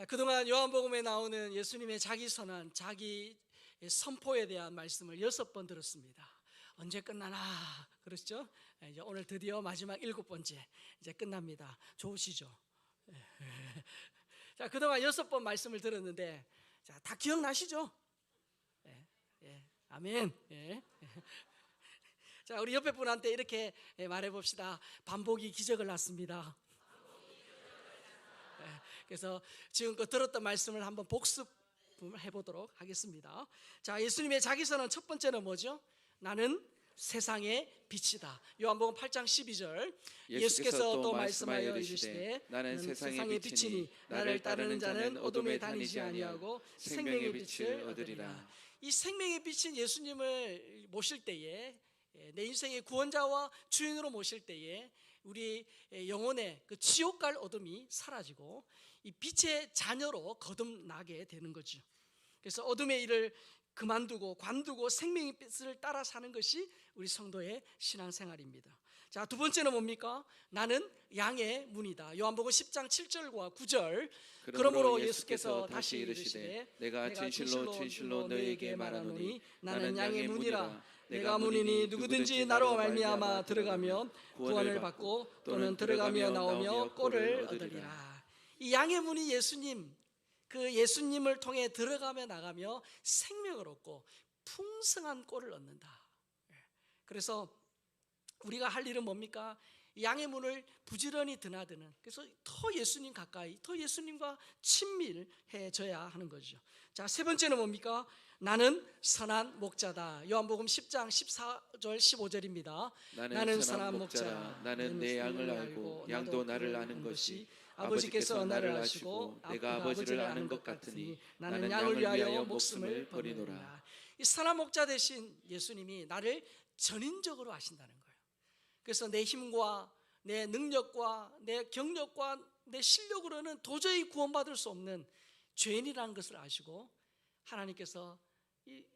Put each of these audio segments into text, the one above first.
그동안 요한복음에 나오는 예수님의 자기 선언, 자기 선포에 대한 말씀을 6번 들었습니다. 언제 끝나나 그렇죠? 이제 오늘 드디어 마지막 7번째 이제 끝납니다. 좋으시죠? 자, 그동안 6번 말씀을 들었는데 자, 다 기억나시죠? 아멘. 자, 우리 옆에 분한테 이렇게 말해봅시다. 반복이 기적을 낳습니다. 그래서 지금껏 들었던 말씀을 한번 복습해 보도록 하겠습니다. 자, 예수님의 자기선언 첫 번째는 뭐죠? 나는 세상의 빛이다. 요한복음 8장 12절. 예수께서 또 말씀하여 이르시되 나는 세상의 빛이니 나를 따르는 자는 어둠에 다니지 아니하고 생명의 빛을 얻으리라. 이 생명의 빛인 예수님을 모실 때에, 내 인생의 구원자와 주인으로 모실 때에 우리 영혼의 그 지옥 갈 어둠이 사라지고 이 빛의 자녀로 거듭나게 되는 거죠. 그래서 어둠의 일을 그만두고 관두고 생명의 빛을 따라 사는 것이 우리 성도의 신앙생활입니다. 자, 두 번째는 뭡니까? 나는 양의 문이다. 요한복음 10장 7절과 9절. 그러므로 예수께서 다시 이르시되 내가 진실로 너희에게 말하노니 나는 양의 문이라. 내가 문이니 누구든지 나로 말미암아 들어가면 구원을 받고 또는 들어가며 나오며 꼴을 얻으리라. 이 양의 문이 예수님, 그 예수님을 통해 들어가며 나가며 생명을 얻고 풍성한 꼴을 얻는다. 그래서 우리가 할 일은 뭡니까? 양의 문을 부지런히 드나드는, 그래서 더 예수님 가까이, 더 예수님과 친밀해져야 하는 거죠. 자, 세 번째는 뭡니까? 나는 선한 목자다. 요한복음 10장 14절 15절입니다. 나는 선한 목자라. 나는 내 양을 알고 양도 나를 아는 것이 아버지께서 나를 아시고 내가 아버지를 아는 것 같으니 나는 양을 위하여 목숨을 버리노라. 이 선한 목자 되신 예수님이 나를 전인적으로 아신다는 거예요. 그래서 내 힘과 내 능력과 내 경력과 내 실력으로는 도저히 구원받을 수 없는 죄인이라는 것을 아시고 하나님께서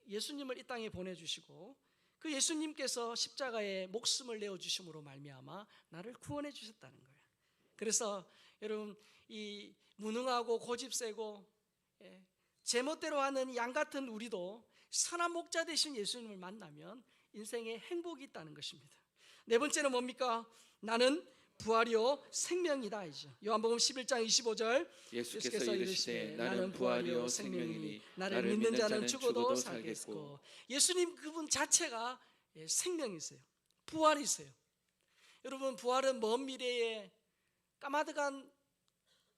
예수님을 이 땅에 보내주시고 그 예수님께서 십자가에 목숨을 내어주심으로 말미암아 나를 구원해 주셨다는 거예요. 그래서 여러분, 이 무능하고 고집세고 제멋대로 하는 양 같은 우리도 선한 목자 되신 예수님을 만나면 인생에 행복이 있다는 것입니다. 네 번째는 뭡니까? 나는 부활이요 생명이다. 요한복음 11장 25절. 예수께서 이르시되 나는 부활이요 생명이니 나를 믿는 자는 죽어도 살겠고. 예수님 그분 자체가 생명이세요. 부활이세요. 여러분, 부활은 먼 미래에 까마득한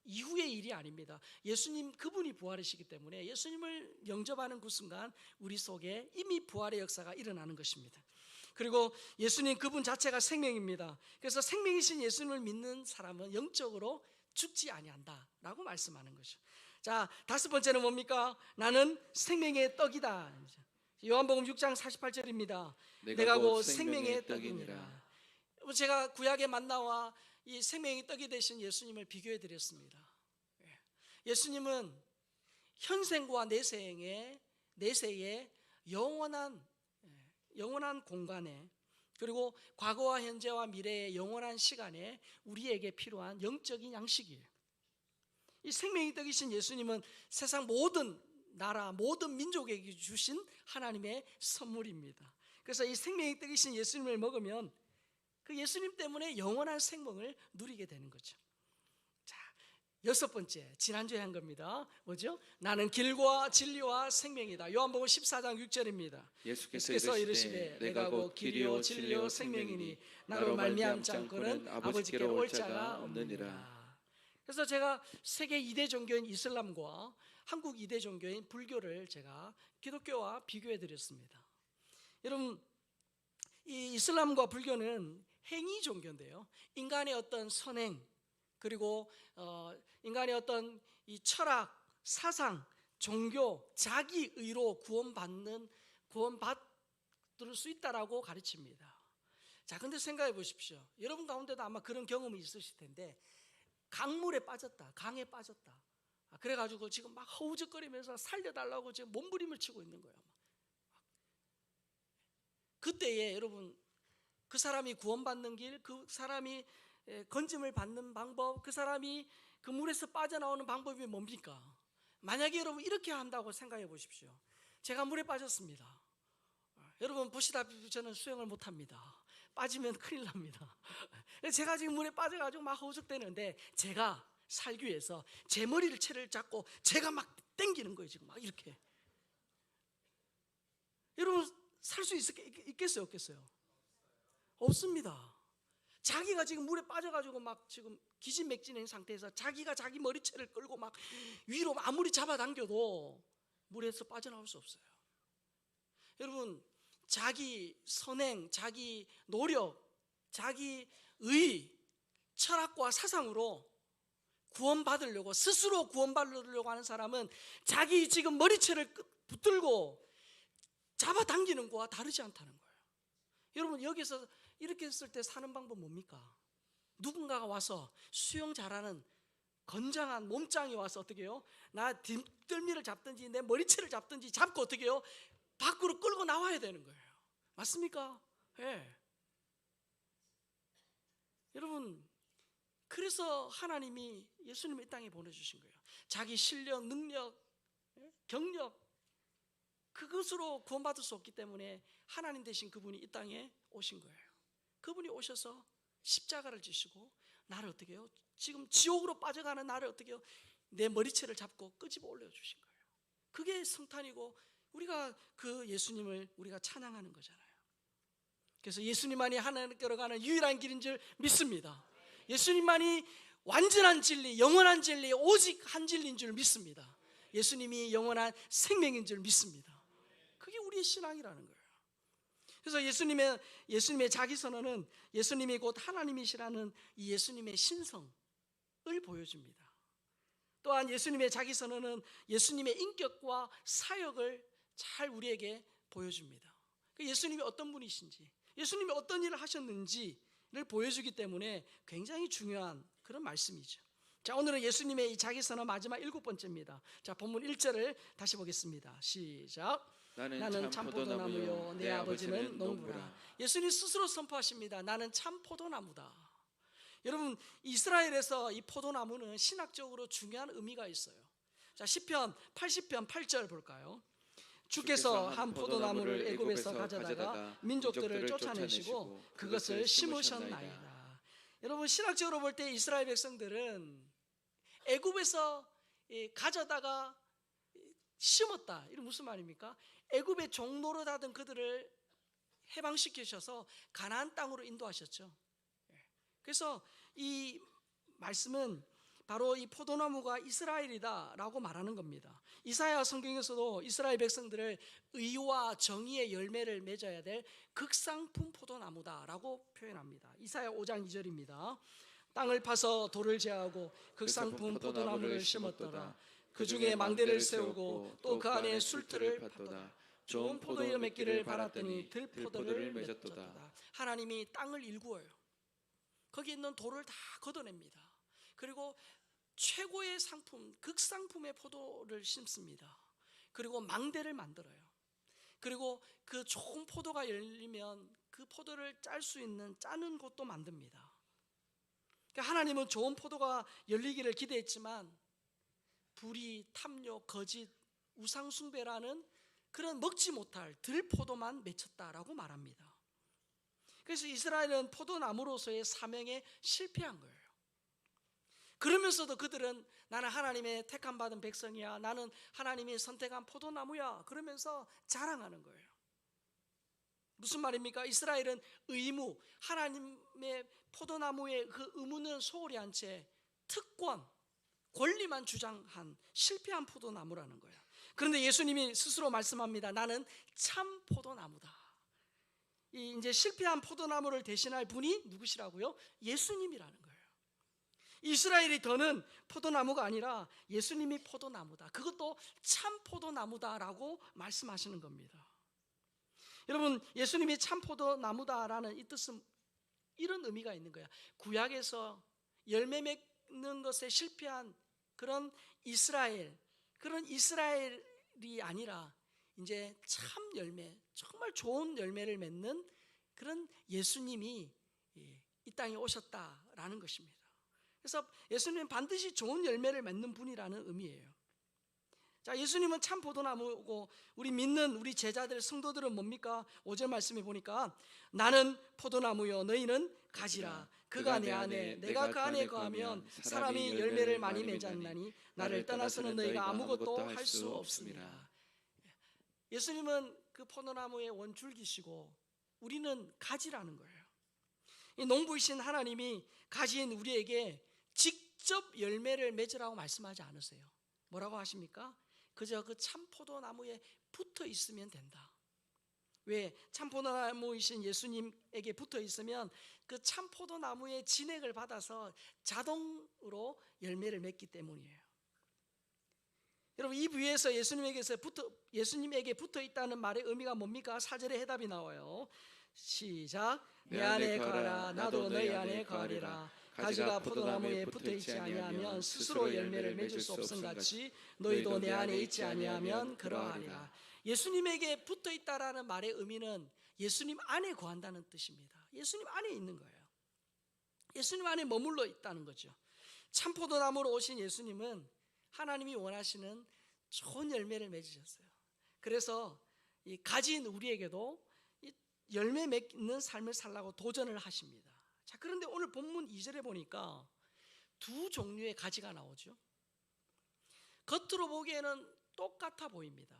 이후의 일이 아닙니다. 예수님 그분이 부활이시기 때문에 예수님을 영접하는 그 순간 우리 속에 이미 부활의 역사가 일어나는 것입니다. 그리고 예수님 그분 자체가 생명입니다. 그래서 생명이신 예수님을 믿는 사람은 영적으로 죽지 아니한다라고 말씀하는 거죠. 자, 다섯 번째는 뭡니까? 나는 생명의 떡이다. 요한복음 6장 48절입니다. 내가 곧 생명의 떡이니라. 제가 구약의 만나와 이 생명의 떡이 되신 예수님을 비교해 드렸습니다. 예수님은 현생과 내세의 영원한 공간에, 그리고 과거와 현재와 미래의 영원한 시간에 우리에게 필요한 영적인 양식이에요. 이 생명의 떡이신 예수님은 세상 모든 나라, 모든 민족에게 주신 하나님의 선물입니다. 그래서 이 생명의 떡이신 예수님을 먹으면 그 예수님 때문에 영원한 생명을 누리게 되는 거죠. 자, 여섯 번째, 지난주에 한 겁니다. 뭐죠? 나는 길과 진리와 생명이다. 요한복음 14장 6절입니다. 예수께서 이르시되 내가 곧 길이요 진리요 생명이니 나로 말미암지 않고는 아버지께로 올 자가 없느니라. 그래서 제가 세계 2대 종교인 이슬람과 한국 2대 종교인 불교를 제가 기독교와 비교해 드렸습니다. 여러분, 이 이슬람과 불교는 행위 종교인데요, 인간의 어떤 선행, 그리고 인간의 어떤 이 철학, 사상, 종교, 자기의로 구원받을 수 있다라고 가르칩니다. 자, 근데 생각해 보십시오. 여러분 가운데도 아마 그런 경험이 있으실 텐데, 강물에 빠졌다, 강에 빠졌다. 그래가지고 지금 막 허우적거리면서 살려달라고 지금 몸부림을 치고 있는 거예요. 그때에 여러분, 그 사람이 구원받는 길, 그 사람이 건짐을 받는 방법, 그 사람이 그 물에서 빠져나오는 방법이 뭡니까? 만약에 여러분 이렇게 한다고 생각해 보십시오. 제가 물에 빠졌습니다. 여러분 보시다시피 저는 수영을 못합니다. 빠지면 큰일 납니다. 제가 지금 물에 빠져가지고 막 허우적대는데 제가 살기 위해서 제 머리를 채를 잡고 제가 막 당기는 거예요. 지금 막 이렇게. 여러분 살 수 있겠어요? 없겠어요? 없습니다. 자기가 지금 물에 빠져가지고 막 지금 기진맥진한 상태에서 자기가 자기 머리채를 끌고 막 위로 아무리 잡아당겨도 물에서 빠져나올 수 없어요. 여러분 자기 선행, 자기 노력, 자기 의, 철학과 사상으로 구원받으려고 스스로 구원받으려고 하는 사람은 자기 지금 머리채를 붙들고 잡아당기는 거와 다르지 않다는 거예요. 여러분 여기서 이렇게 했을 때 사는 방법 뭡니까? 누군가가 와서 수영 잘하는 건장한 몸짱이 와서 어떻게 해요? 나 뒷덜미를 잡든지 내 머리채를 잡든지 잡고 어떻게 해요? 밖으로 끌고 나와야 되는 거예요. 맞습니까? 예. 여러분 그래서 하나님이 예수님을 이 땅에 보내주신 거예요. 자기 실력, 능력, 경력 그것으로 구원받을 수 없기 때문에 하나님 대신 그분이 이 땅에 오신 거예요. 그분이 오셔서 십자가를 지시고 나를 어떻게 해요? 지금 지옥으로 빠져가는 나를 어떻게 해요? 내 머리채를 잡고 끄집어 올려주신 거예요. 그게 성탄이고 우리가 그 예수님을 우리가 찬양하는 거잖아요. 그래서 예수님만이 하나님께로 가는 유일한 길인 줄 믿습니다. 예수님만이 완전한 진리, 영원한 진리, 오직 한 진리인 줄 믿습니다. 예수님이 영원한 생명인 줄 믿습니다. 그게 우리의 신앙이라는 거예요. 그래서 예수님의 자기 선언은 예수님이 곧 하나님이시라는 이 예수님의 신성을 보여줍니다. 또한 예수님의 자기 선언은 예수님의 인격과 사역을 잘 우리에게 보여줍니다. 예수님이 어떤 분이신지, 예수님이 어떤 일을 하셨는지를 보여주기 때문에 굉장히 중요한 그런 말씀이죠. 자, 오늘은 예수님의 이 자기 선언 마지막 7번째입니다. 자, 본문 1절을 다시 보겠습니다. 시작. 나는 참 포도나무요 내 아버지는 농부라. 예수님 스스로 선포하십니다. 나는 참 포도나무다. 여러분 이스라엘에서 이 포도나무는 신학적으로 중요한 의미가 있어요. 자, 시편 80편 8절 볼까요? 주께서 한 포도나무를 애굽에서 가져다가 민족들을 쫓아내시고 그것을 심으셨나이다. 여러분 신학적으로 볼 때 이스라엘 백성들은 애굽에서 가져다가 심었다. 이게 무슨 말입니까? 애굽의 종노릇하던 그들을 해방시키셔서 가나안 땅으로 인도하셨죠. 그래서 이 말씀은 바로 이 포도나무가 이스라엘이다라고 말하는 겁니다. 이사야 성경에서도 이스라엘 백성들을 의와 정의의 열매를 맺어야 될 극상품 포도나무다라고 표현합니다. 이사야 5장 2절입니다. 땅을 파서 돌을 제하고 극상품 포도나무를 심었더라. 그 중에 망대를 세우고 또 그 안에 술틀을 팠도다. 좋은 포도에 맺기를 바랐더니 들포도를 맺었도다. 하나님이 땅을 일구어요. 거기 있는 돌을 다 걷어냅니다. 그리고 최고의 상품, 극상품의 포도를 심습니다. 그리고 망대를 만들어요. 그리고 그 좋은 포도가 열리면 그 포도를 짤 수 있는 짜는 곳도 만듭니다. 그러니까 하나님은 좋은 포도가 열리기를 기대했지만 불의, 탐욕, 거짓, 우상숭배라는 그런 먹지 못할 들포도만 맺혔다라고 말합니다. 그래서 이스라엘은 포도나무로서의 사명에 실패한 거예요. 그러면서도 그들은 나는 하나님의 택함받은 백성이야, 나는 하나님이 선택한 포도나무야 그러면서 자랑하는 거예요. 무슨 말입니까? 이스라엘은 의무, 하나님의 포도나무의 그 의무는 소홀히 한 채 특권, 권리만 주장한 실패한 포도나무라는 거예요. 그런데 예수님이 스스로 말씀합니다. 나는 참 포도나무다. 이제 실패한 포도나무를 대신할 분이 누구시라고요? 예수님이라는 거예요. 이스라엘이 더는 포도나무가 아니라 예수님이 포도나무다. 그것도 참 포도나무다라고 말씀하시는 겁니다. 여러분 예수님이 참 포도나무다라는 이 뜻은 이런 의미가 있는 거야. 구약에서 열매 맺는 것에 실패한 그런 이스라엘이 아니라 이제 참 열매, 정말 좋은 열매를 맺는 그런 예수님이 이 땅에 오셨다라는 것입니다. 그래서 예수님은 반드시 좋은 열매를 맺는 분이라는 의미예요. 자, 예수님은 참 포도나무고 우리 믿는 우리 제자들 성도들은 뭡니까? 5절 말씀에 보니까 나는 포도나무요 너희는 가지라. 그가 내 안에 내가 그 안에 거하면 사람이 열매를 많이 맺지 않나니 나를 떠나서는 너희가 아무것도 할 수 없습니다. 예수님은 그 포도나무의 원줄기시고 우리는 가지라는 거예요. 이 농부이신 하나님이 가지인 우리에게 직접 열매를 맺으라고 말씀하지 않으세요. 뭐라고 하십니까? 그저 그 참포도나무에 붙어 있으면 된다. 왜? 참포도나무이신 예수님에게 붙어 있으면 그 참포도나무의 진액을 받아서 자동으로 열매를 맺기 때문이에요. 여러분, 이 위에서 예수님에게 붙어 있다는 말의 의미가 뭡니까? 4절에 해답이 나와요. 시작. 내 안에 거하라 나도 너희 안에 거하리라. 가지가 포도나무에 붙어 있지 아니하면 스스로 열매를 맺을 수 없음같이 너희도 내 안에 있지 아니하면 그러하리라. 예수님에게 붙어 있다라는 말의 의미는 예수님 안에 거한다는 뜻입니다. 예수님 안에 있는 거예요. 예수님 안에 머물러 있다는 거죠. 참포도나무로 오신 예수님은 하나님이 원하시는 좋은 열매를 맺으셨어요. 그래서 이 가진 우리에게도 이 열매 맺는 삶을 살라고 도전을 하십니다. 자, 그런데 오늘 본문 2절에 보니까 두 종류의 가지가 나오죠. 겉으로 보기에는 똑같아 보입니다.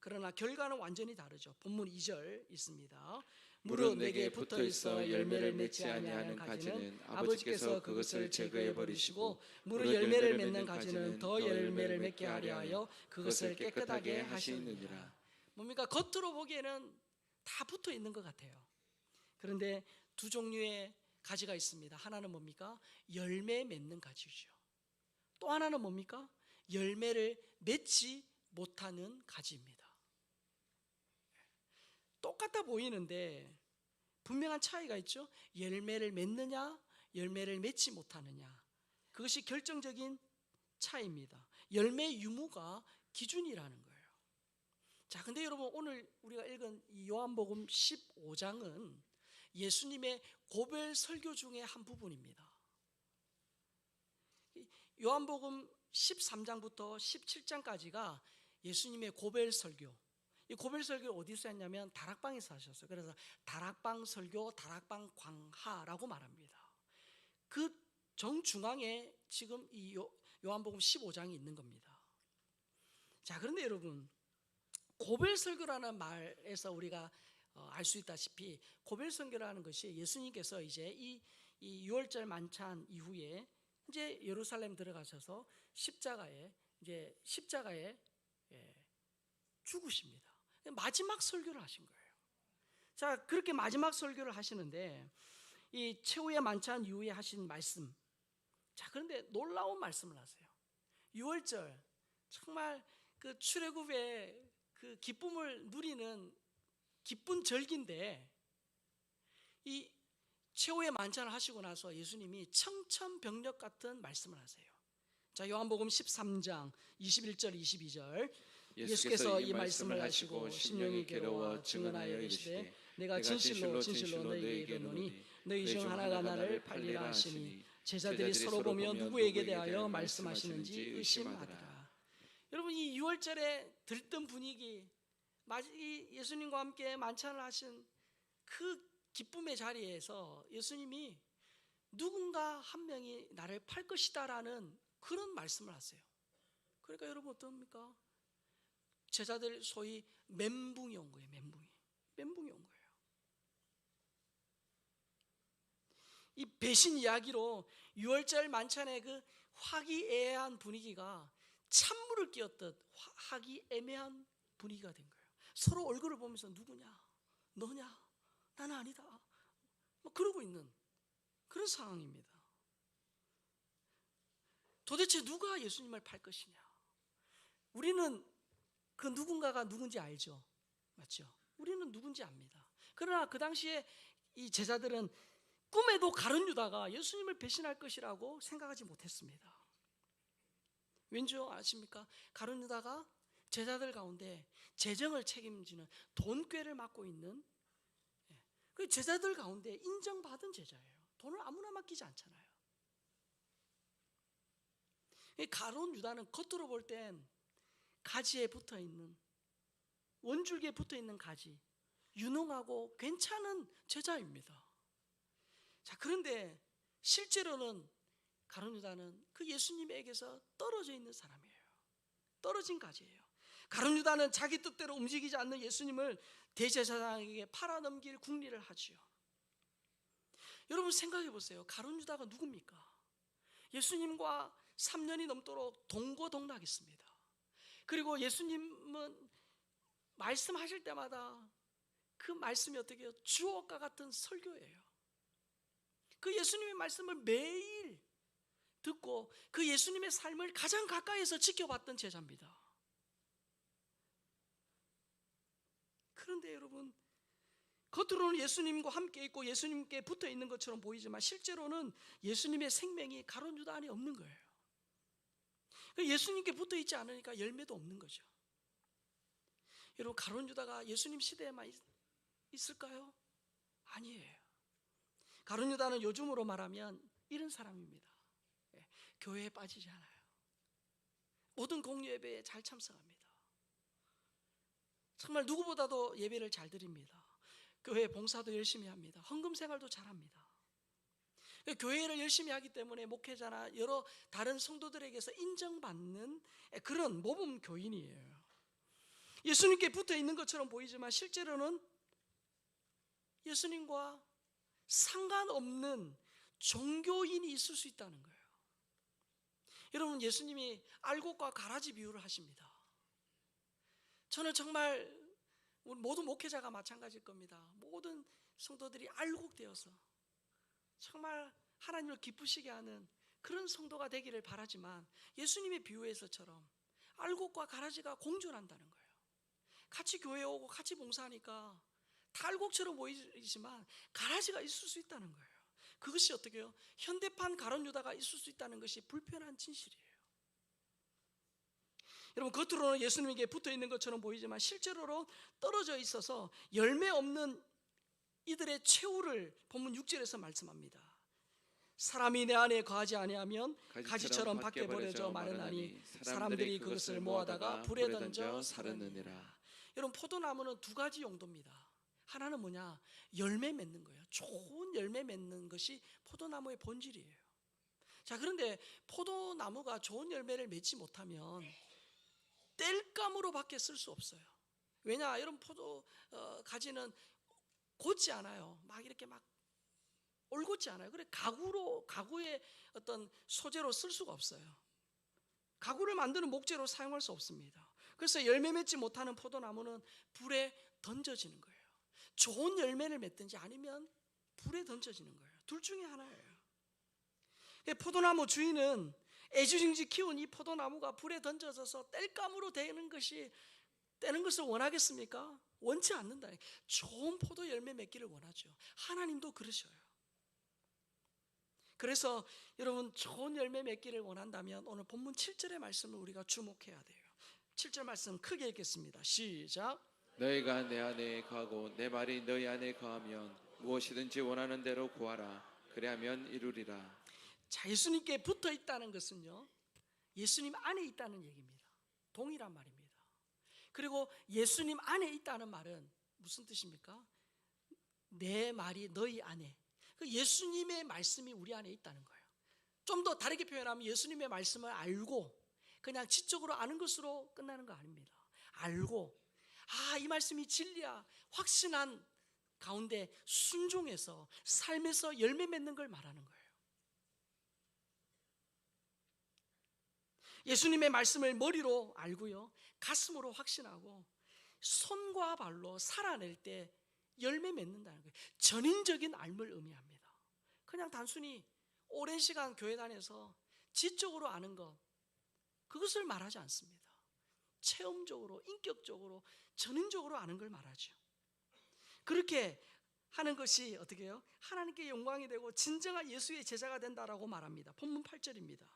그러나 결과는 완전히 다르죠. 본문 2절 있습니다. 무릇 내게 붙어 있어 열매를 맺지 아니하는 가지는 아버지께서 그것을 제거해 버리시고 무릇 열매를 맺는 가지는 더 열매를 맺게 하려 하여 그것을 깨끗하게 하시느니라. 뭡니까? 겉으로 보기에는 다 붙어 있는 것 같아요. 그런데 두 종류의 가지가 있습니다. 하나는 뭡니까? 열매 맺는 가지죠. 또 하나는 뭡니까? 열매를 맺지 못하는 가지입니다. 똑같아 보이는데 분명한 차이가 있죠. 열매를 맺느냐, 열매를 맺지 못하느냐, 그것이 결정적인 차이입니다. 열매 유무가 기준이라는 거예요. 자, 근데 여러분, 오늘 우리가 읽은 이 요한복음 15장은 예수님의 고별 설교 중에 한 부분입니다. 요한복음 13장부터 17장까지가 예수님의 고별 설교. 이 고별 설교를 어디서 했냐면 다락방에서 하셨어요. 그래서 다락방 설교, 다락방 광화라고 말합니다. 그 정중앙에 지금 이 요한복음 15장이 있는 겁니다. 자, 그런데 여러분, 고별 설교라는 말에서 우리가 알 수 있다시피 고별 설교라는 것이 예수님께서 이제 이 6월절 만찬 이후에 이제 예루살렘 들어가셔서 십자가에 죽으십니다. 마지막 설교를 하신 거예요. 자, 그렇게 마지막 설교를 하시는데 이 최후의 만찬 이후에 하신 말씀. 자, 그런데 놀라운 말씀을 하세요. 6월절 정말 그 출애굽의 그 기쁨을 누리는 기쁜 절기인데 이 최후의 만찬을 하시고 나서 예수님이 청천벽력 같은 말씀을 하세요. 자, 요한복음 13장 21절 22절 예수께서 이 말씀을 하시고 심령이 괴로워 증언하여 이르시되 내가 진실로 진실로 너희에게 이르노니 너희 중 하나가 나를 팔리라 하시니 제자들이 서로 보며 누구에게 대하여 말씀하시는지 의심하더라. 여러분, 이 6월절에 들뜬 분위기, 예수님과 함께 만찬을 하신 그 기쁨의 자리에서 예수님이 누군가 한 명이 나를 팔 것이다라는 그런 말씀을 하세요. 그러니까 여러분 어떻습니까? 제자들 소위 멘붕이 온 거예요. 멘붕이 온 거예요. 이 배신 이야기로 6월절 만찬의 그 화기애애한 분위기가 찬물을 끼얹듯 화기애매한 분위기가 된 거예요. 서로 얼굴을 보면서 누구냐, 너냐, 나는 아니다, 뭐 그러고 있는 그런 상황입니다. 도대체 누가 예수님을 팔 것이냐? 우리는 그 누군가가 누군지 알죠, 맞죠? 우리는 누군지 압니다. 그러나 그 당시에 이 제자들은 꿈에도 가룟 유다가 예수님을 배신할 것이라고 생각하지 못했습니다. 왠지 아십니까? 가룟 유다가 제자들 가운데 재정을 책임지는 돈꾀를 맡고 있는 그 제자들 가운데 인정받은 제자예요. 돈을 아무나 맡기지 않잖아요. 이 가룟 유다는 겉으로 볼 땐 가지에 붙어 있는, 원줄기에 붙어 있는 가지, 유능하고 괜찮은 제자입니다. 자, 그런데 실제로는 가룟 유다는 그 예수님에게서 떨어져 있는 사람이에요. 떨어진 가지예요. 가룟 유다는 자기 뜻대로 움직이지 않는 예수님을 대제사장에게 팔아넘길 궁리를 하지요. 여러분 생각해 보세요. 가룟 유다가 누굽니까? 예수님과 3년이 넘도록 동거동락했습니다. 그리고 예수님은 말씀하실 때마다 그 말씀이 어떻게 해요? 주옥과 같은 설교예요. 그 예수님의 말씀을 매일 듣고 그 예수님의 삶을 가장 가까이에서 지켜봤던 제자입니다. 그런데 여러분, 겉으로는 예수님과 함께 있고 예수님께 붙어 있는 것처럼 보이지만 실제로는 예수님의 생명이 가룟 유다 안에 없는 거예요. 예수님께 붙어 있지 않으니까 열매도 없는 거죠. 여러분, 가룟 유다가 예수님 시대에만 있을까요? 아니에요. 가룟 유다는 요즘으로 말하면 이런 사람입니다. 교회에 빠지지 않아요. 모든 공유 예배에 잘 참석합니다. 정말 누구보다도 예배를 잘 드립니다. 교회 봉사도 열심히 합니다. 헌금 생활도 잘합니다. 교회를 열심히 하기 때문에 목회자나 여러 다른 성도들에게서 인정받는 그런 모범 교인이에요. 예수님께 붙어 있는 것처럼 보이지만 실제로는 예수님과 상관없는 종교인이 있을 수 있다는 거예요. 여러분, 예수님이 알곡과 가라지 비유를 하십니다. 저는 정말 모든 목회자가 마찬가지일 겁니다. 모든 성도들이 알곡되어서 정말 하나님을 기쁘시게 하는 그런 성도가 되기를 바라지만 예수님의 비유에서처럼 알곡과 가라지가 공존한다는 거예요. 같이 교회에 오고 같이 봉사하니까 다 알곡처럼 보이지만 가라지가 있을 수 있다는 거예요. 그것이 어떻게 해요? 현대판 가룟 유다가 있을 수 있다는 것이 불편한 진실이에요. 여러분, 겉으로는 예수님에게 붙어 있는 것처럼 보이지만 실제로는 떨어져 있어서 열매 없는 이들의 최후를 본문 6절에서 말씀합니다. 사람이 내 안에 거하지 아니하면 가지처럼 밖에 버려져 마르나니 사람들이 그것을 모아다가 불에 던져 사르느니라. 여러분, 포도나무는 두 가지 용도입니다. 하나는 뭐냐? 열매 맺는 거예요. 좋은 열매 맺는 것이 포도나무의 본질이에요. 자, 그런데 포도나무가 좋은 열매를 맺지 못하면 땔감으로밖에 쓸 수 없어요. 왜냐? 여러분, 포도 가지는 곧지 않아요. 막 이렇게 막 올곧지 않아요. 그래 가구의 어떤 소재로 쓸 수가 없어요. 가구를 만드는 목재로 사용할 수 없습니다. 그래서 열매 맺지 못하는 포도나무는 불에 던져지는 거예요. 좋은 열매를 맺든지 아니면 불에 던져지는 거예요. 둘 중에 하나예요. 포도나무 주인은 애지중지 키운 이 포도나무가 불에 던져져서 땔감으로 되는 것을 원하겠습니까? 원치 않는다. 좋은 포도 열매 맺기를 원하죠. 하나님도 그러셔요. 그래서 여러분, 좋은 열매 맺기를 원한다면 오늘 본문 7절의 말씀을 우리가 주목해야 돼요. 7절 말씀 크게 읽겠습니다. 시작. 너희가 내 안에 거하고 내 말이 너희 안에 거하면 무엇이든지 원하는 대로 구하라. 그리하면 이루리라. 자, 예수님께 붙어 있다는 것은요, 예수님 안에 있다는 얘기입니다. 동일한 말입니다. 그리고 예수님 안에 있다는 말은 무슨 뜻입니까? 내 말이 너희 안에, 그 예수님의 말씀이 우리 안에 있다는 거예요. 좀 더 다르게 표현하면 예수님의 말씀을 알고 그냥 지적으로 아는 것으로 끝나는 거 아닙니다. 알고, 이 말씀이 진리야 확신한 가운데 순종해서 삶에서 열매 맺는 걸 말하는 거예요. 예수님의 말씀을 머리로 알고요, 가슴으로 확신하고 손과 발로 살아낼 때 열매 맺는다는 거예요. 전인적인 알을 의미합니다. 그냥 단순히 오랜 시간 교회 다녀서 지적으로 아는 것, 그것을 말하지 않습니다. 체험적으로, 인격적으로, 전인적으로 아는 걸 말하죠. 그렇게 하는 것이 어떻게 해요? 하나님께 영광이 되고 진정한 예수의 제자가 된다라고 말합니다. 본문 8절입니다.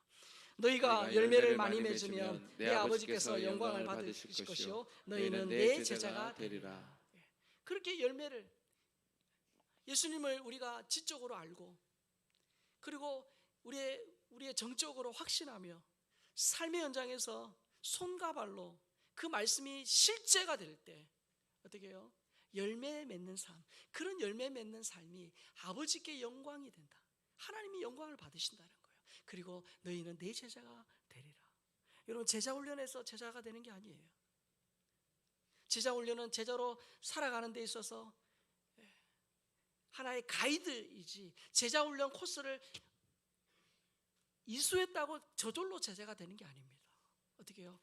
너희가 열매를 많이 맺으면 내 아버지께서 영광을 받으실 것이요 너희는 내 제자가 되리라. 그렇게 열매를, 예수님을 우리가 지적으로 알고 그리고 우리의 정적으로 확신하며 삶의 현장에서 손과 발로 그 말씀이 실제가 될 때 어떻게 해요? 열매 맺는 삶, 그런 열매 맺는 삶이 아버지께 영광이 된다. 하나님이 영광을 받으신다는 거예요. 그리고 너희는 내 제자가 되리라. 여러분, 제자 훈련에서 제자가 되는 게 아니에요. 제자 훈련은 제자로 살아가는 데 있어서 하나의 가이드이지, 제자 훈련 코스를 이수했다고 저절로 제자가 되는 게 아닙니다. 어떻게 해요?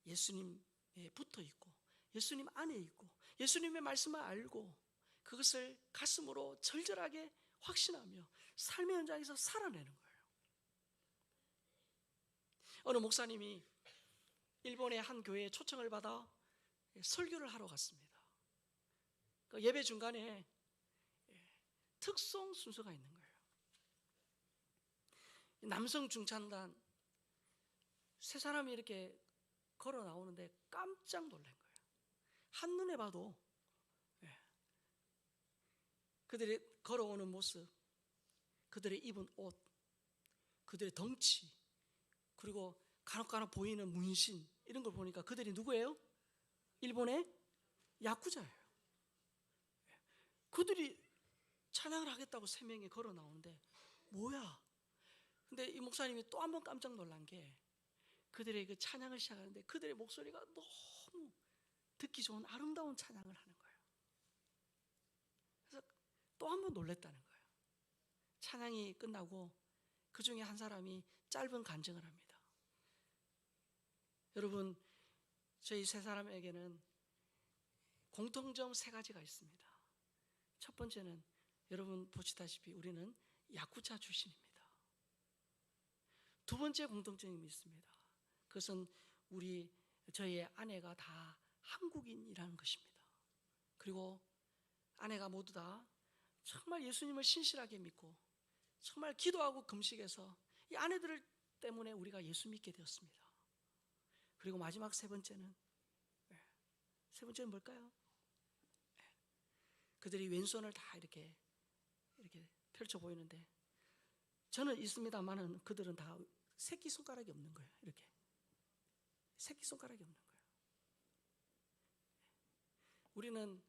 예수님에 붙어 있고, 예수님 안에 있고, 예수님의 말씀을 알고, 그것을 가슴으로 절절하게 확신하며 삶의 현장에서 살아내는 거예요. 어느 목사님이 일본의 한 교회에 초청을 받아 설교를 하러 갔습니다. 그 예배 중간에 특송 순서가 있는 거예요. 남성 중창단 세 사람이 이렇게 걸어 나오는데 깜짝 놀란 거예요. 한눈에 봐도 그들이 걸어오는 모습, 그들의 입은 옷, 그들의 덩치, 그리고 간혹간혹 보이는 문신, 이런 걸 보니까 그들이 누구예요? 일본의 야쿠자예요. 그들이 찬양을 하겠다고 세 명이 걸어 나오는데 뭐야? 근데 이 목사님이 또 한 번 깜짝 놀란 게, 그들의 그 찬양을 시작하는데 그들의 목소리가 너무 듣기 좋은 아름다운 찬양을 하는 거예요. 그래서 또 한 번 놀랬다는 거예요. 찬양이 끝나고 그 중에 한 사람이 짧은 간증을 합니다. 여러분, 저희 세 사람에게는 공통점 세 가지가 있습니다. 첫 번째는 여러분 보시다시피 우리는 야쿠자 출신입니다. 두 번째 공통점이 있습니다. 그것은 저희의 아내가 다 한국인이라는 것입니다. 그리고 아내가 모두 다 정말 예수님을 신실하게 믿고 정말 기도하고 금식해서 이 아내들 때문에 우리가 예수 믿게 되었습니다. 그리고 마지막 세 번째는 뭘까요? 그들이 왼손을 다 이렇게 펼쳐 보이는데, 저는 있습니다만은 그들은 다 새끼손가락이 없는 거예요. 이렇게 새끼손가락이 없는 거예요. 우리는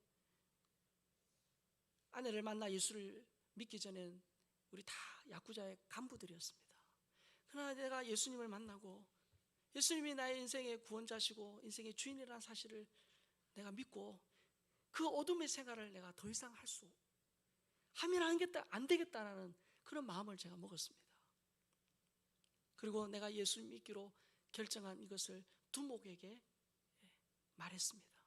아내를 만나 예수를 믿기 전엔 우리 다 야쿠자의 간부들이었습니다. 그러나 내가 예수님을 만나고 예수님이 나의 인생의 구원자시고 인생의 주인이라는 사실을 내가 믿고 그 어둠의 생활을 내가 더 이상 하면 안 되겠다라는 그런 마음을 제가 먹었습니다. 그리고 내가 예수 믿기로 결정한 이것을 두목에게 말했습니다.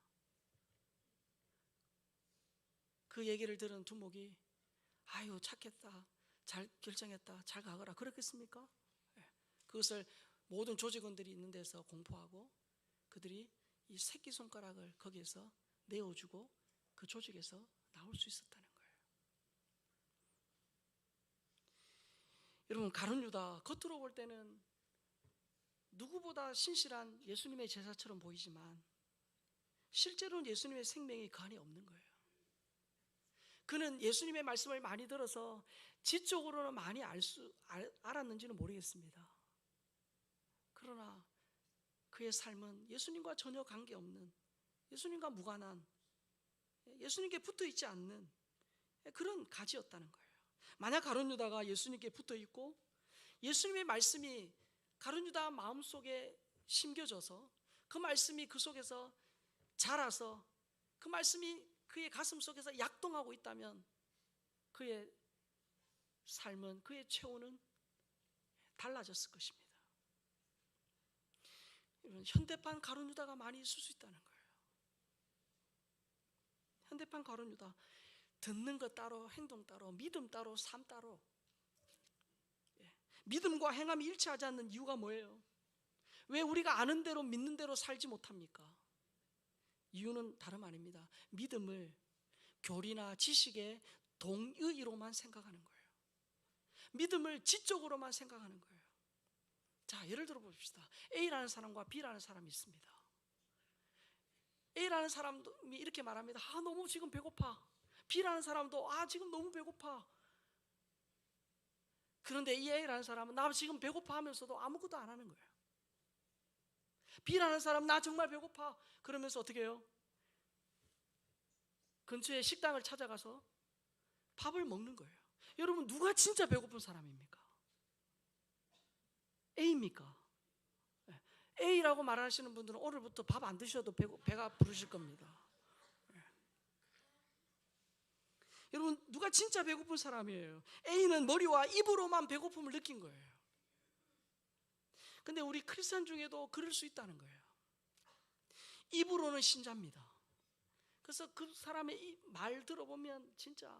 그 얘기를 들은 두목이 아유 착했다, 잘 결정했다, 잘 가거라, 그렇겠습니까? 그것을 모든 조직원들이 있는 데서 공포하고 그들이 이 새끼손가락을 거기에서 내어주고 그 조직에서 나올 수 있었다는 거예요. 여러분, 가룟 유다 겉으로 볼 때는 누구보다 신실한 예수님의 제자처럼 보이지만 실제로는 예수님의 생명이 그 안에 없는 거예요. 그는 예수님의 말씀을 많이 들어서 지적으로는 많이 알았는지는 모르겠습니다. 그러나 그의 삶은 예수님과 전혀 관계없는, 예수님과 무관한, 예수님께 붙어있지 않는 그런 가지였다는 거예요. 만약 가룟 유다가 예수님께 붙어있고 예수님의 말씀이 가룟 유다 마음속에 심겨져서 그 말씀이 그 속에서 자라서 그 말씀이 그의 가슴 속에서 약동하고 있다면 그의 삶은, 그의 최후는 달라졌을 것입니다. 현대판 가룟 유다가 많이 있을 수 있다는 거예요. 현대판 가룟 유다, 듣는 것 따로, 행동 따로, 믿음 따로, 삶 따로. 믿음과 행함이 일치하지 않는 이유가 뭐예요? 왜 우리가 아는 대로 믿는 대로 살지 못합니까? 이유는 다름 아닙니다. 믿음을 교리나 지식의 동의로만 생각하는 거예요. 믿음을 지적으로만 생각하는 거예요. 자, 예를 들어 봅시다. A라는 사람과 B라는 사람이 있습니다. A라는 사람이 이렇게 말합니다. 너무 지금 배고파. B라는 사람도 지금 너무 배고파. 그런데 이 A라는 사람은 나 지금 배고파 하면서도 아무것도 안 하는 거예요. B라는 사람 나 정말 배고파 그러면서 어떻게 해요? 근처에 식당을 찾아가서 밥을 먹는 거예요. 여러분 누가 진짜 배고픈 사람입니까? A입니까? A라고 말하시는 분들은 오늘부터 밥 안 드셔도 배가 부르실 겁니다. 여러분 누가 진짜 배고픈 사람이에요? A는 머리와 입으로만 배고픔을 느낀 거예요. 근데 우리 크리스찬 중에도 그럴 수 있다는 거예요. 입으로는 신자입니다. 그래서 그 사람의 이 말 들어보면 진짜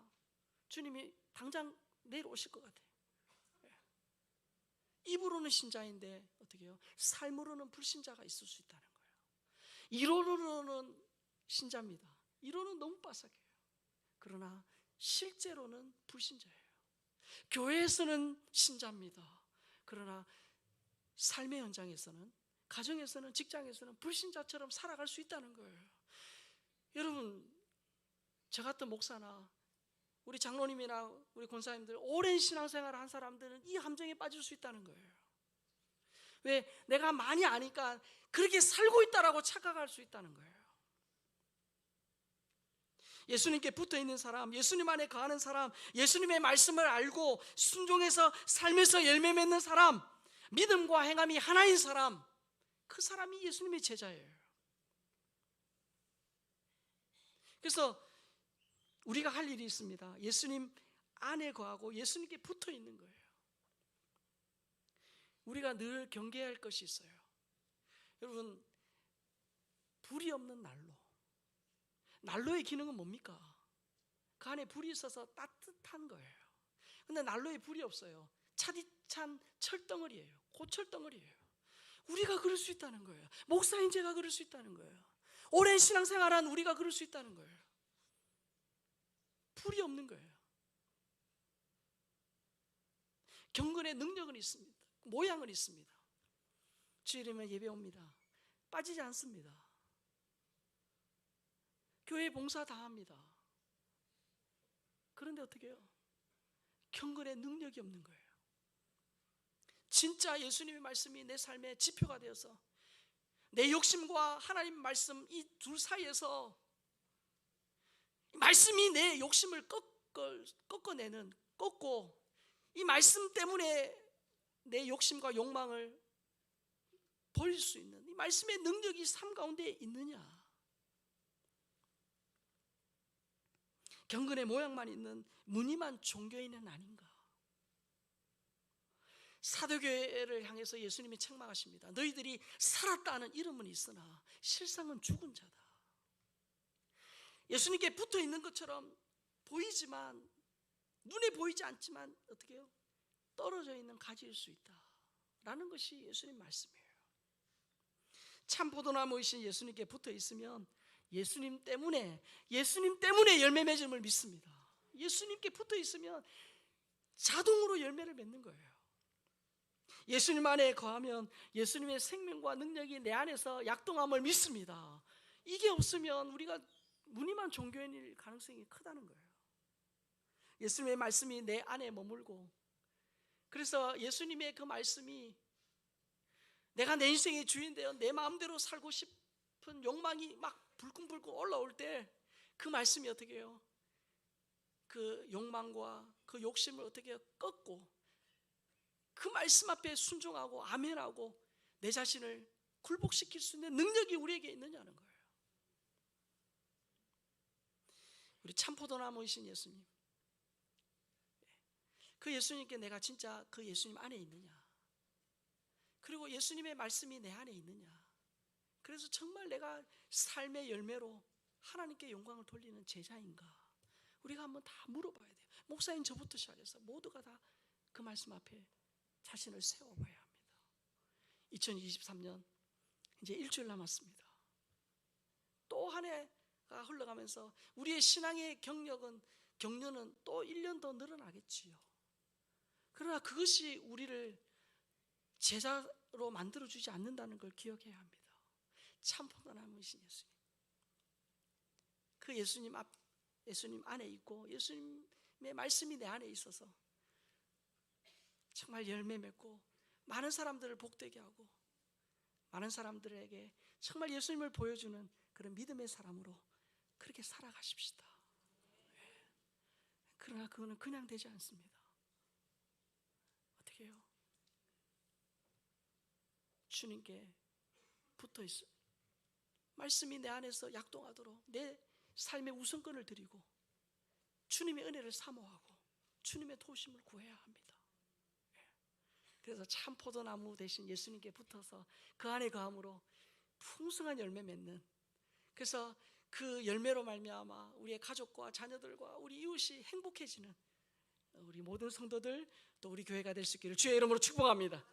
주님이 당장 내일 오실 것 같아요. 입으로는 신자인데 어떻게 해요? 삶으로는 불신자가 있을 수 있다는 거예요. 이론으로는 신자입니다. 이론은 너무 빠삭해요. 그러나 실제로는 불신자예요. 교회에서는 신자입니다. 그러나 삶의 현장에서는, 가정에서는, 직장에서는 불신자처럼 살아갈 수 있다는 거예요. 여러분 저 같은 목사나 우리 장로님이나 우리 권사님들 오랜 신앙생활을 한 사람들은 이 함정에 빠질 수 있다는 거예요. 왜? 내가 많이 아니까 그렇게 살고 있다라고 착각할 수 있다는 거예요. 예수님께 붙어있는 사람, 예수님 안에 거하는 사람, 예수님의 말씀을 알고 순종해서 삶에서 열매 맺는 사람, 믿음과 행함이 하나인 사람, 그 사람이 예수님의 제자예요. 그래서 우리가 할 일이 있습니다. 예수님 안에 거하고 예수님께 붙어있는 거예요. 우리가 늘 경계해야 할 것이 있어요. 여러분 불이 없는 난로의 기능은 뭡니까? 그 안에 불이 있어서 따뜻한 거예요. 근데 난로에 불이 없어요. 차디찬 철덩어리예요. 고철덩어리예요. 우리가 그럴 수 있다는 거예요. 목사인 제가 그럴 수 있다는 거예요. 오랜 신앙생활한 우리가 그럴 수 있다는 거예요. 불이 없는 거예요. 경건의 능력은 있습니다. 모양은 있습니다. 주일이면 예배 옵니다. 빠지지 않습니다. 교회 봉사 다 합니다. 그런데 어떻게 해요? 경건의 능력이 없는 거예요. 진짜 예수님의 말씀이 내 삶의 지표가 되어서 내 욕심과 하나님 말씀 이 둘 사이에서 말씀이 내 욕심을 꺾고 이 말씀 때문에 내 욕심과 욕망을 버릴 수 있는 이 말씀의 능력이 삶 가운데 있느냐? 경건의 모양만 있는 무늬만 종교인은 아닌가? 사도교회를 향해서 예수님이 책망하십니다. 너희들이 살았다는 이름은 있으나 실상은 죽은 자다. 예수님께 붙어 있는 것처럼 보이지만 눈에 보이지 않지만 어떻게 해요? 떨어져 있는 가지일 수 있다라는 것이 예수님 말씀이에요. 참 포도나무이신 예수님께 붙어 있으면 예수님 때문에 열매 맺음을 믿습니다. 예수님께 붙어 있으면 자동으로 열매를 맺는 거예요. 예수님 안에 거하면 예수님의 생명과 능력이 내 안에서 약동함을 믿습니다. 이게 없으면 우리가 무늬만 종교인일 가능성이 크다는 거예요. 예수님의 말씀이 내 안에 머물고, 그래서 예수님의 그 말씀이 내가 내 인생의 주인 되어 내 마음대로 살고 싶은 욕망이 막 불끈불끈 올라올 때 그 말씀이 어떻게 해요? 그 욕망과 그 욕심을 어떻게 꺾고 그 말씀 앞에 순종하고 아멘하고 내 자신을 굴복시킬 수 있는 능력이 우리에게 있느냐는 거예요. 우리 참포도나무이신 예수님, 그 예수님께 내가 진짜 그 예수님 안에 있느냐, 그리고 예수님의 말씀이 내 안에 있느냐, 그래서 정말 내가 삶의 열매로 하나님께 영광을 돌리는 제자인가, 우리가 한번 다 물어봐야 돼요. 목사인 저부터 시작해서 모두가 다 그 말씀 앞에 자신을 세워봐야 합니다. 2023년 이제 일주일 남았습니다. 또 한 해가 흘러가면서 우리의 신앙의 격려는 또 1년 더 늘어나겠지요. 그러나 그것이 우리를 제자로 만들어주지 않는다는 걸 기억해야 합니다. 참 포도나무이신 예수님, 그 예수님 안에 있고 예수님의 말씀이 내 안에 있어서 정말 열매 맺고 많은 사람들을 복되게 하고 많은 사람들에게 정말 예수님을 보여주는 그런 믿음의 사람으로 그렇게 살아가십시다. 그러나 그거는 그냥 되지 않습니다. 어떻게 해요? 주님께 붙어 있어. 말씀이 내 안에서 약동하도록 내 삶의 우선권을 드리고 주님의 은혜를 사모하고 주님의 도우심을 구해야 합니다. 그래서 참 포도나무 대신 예수님께 붙어서 그 안에 거함으로 풍성한 열매 맺는, 그래서 그 열매로 말미암아 우리의 가족과 자녀들과 우리 이웃이 행복해지는 우리 모든 성도들 또 우리 교회가 될 수 있기를 주의 이름으로 축복합니다.